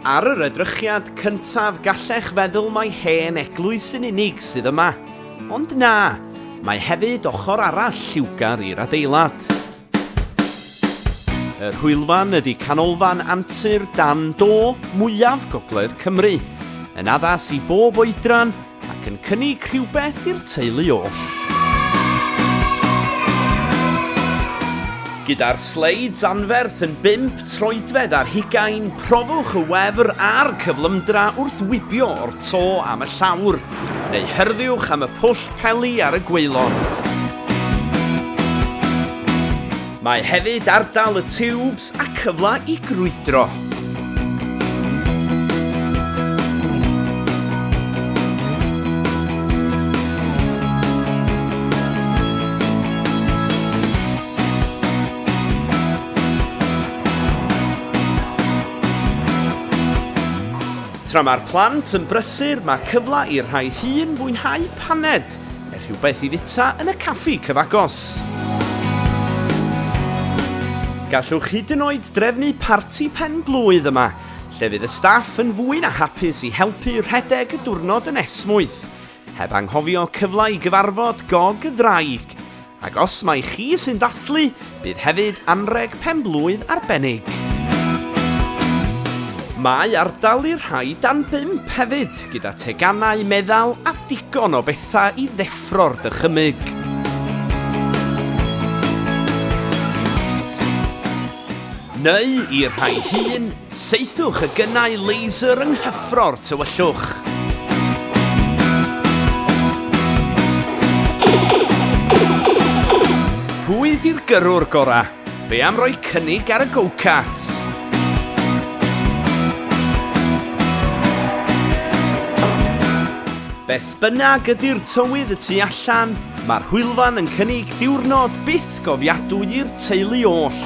Ar yr edrychiad cyntaf gallech feddwl mai hen eglwys yn unig sydd yma. Ond na, mae hefyd ochr arall lliwgar i'r adeilad. Yr hwylfan ydy canolfan antur dan do mwyaf Gogledd Cymru, yn addas i bob oedran ac yn cynnig rhywbeth i'r teulu oll. Gyda'r sleids anferth yn 5 troedfedd ar 20, profwch y wefr a'r cyflymdra wrth wibio o'r to am y llawr, neu herddiwch am y pwll peli ar y gwaelod. Mae hefyd ardal y tiwbs a cyfle i grwydro. Tra mae'r plant yn brysur, mae cyfle i'r rhai hŷn fwynhau paned, neu rhywbeth i fita yn y caffi cyfagos. Gallwch hyd yn oed drefnu parti pen blwydd yma, lle fydd y staff yn fwy na hapus i helpu rhedeg y diwrnod yn esmwyth, heb anghofio cyfle i gyfarfod gog y ddraig. Ac os mae chi sy'n dathlu, bydd hefyd anreg pen blwydd arbennig. Mae ardal i'r rhai dan 5 hefyd, gyda teganau meddal a digon o bethau i ddeffro'r dychymyg. Neu i'r rhai hŷn, saethwch y gynnau laser yng nghyffro'r tywyllwch. Pwy di'r gyrrwr gorau? Be am roi cynnig ar y go-karts? Beth bynnag ydy'r tywydd y tu allan, mae'r hwylfan yn cynnig diwrnod byth gofiadwy i'r teulu oll.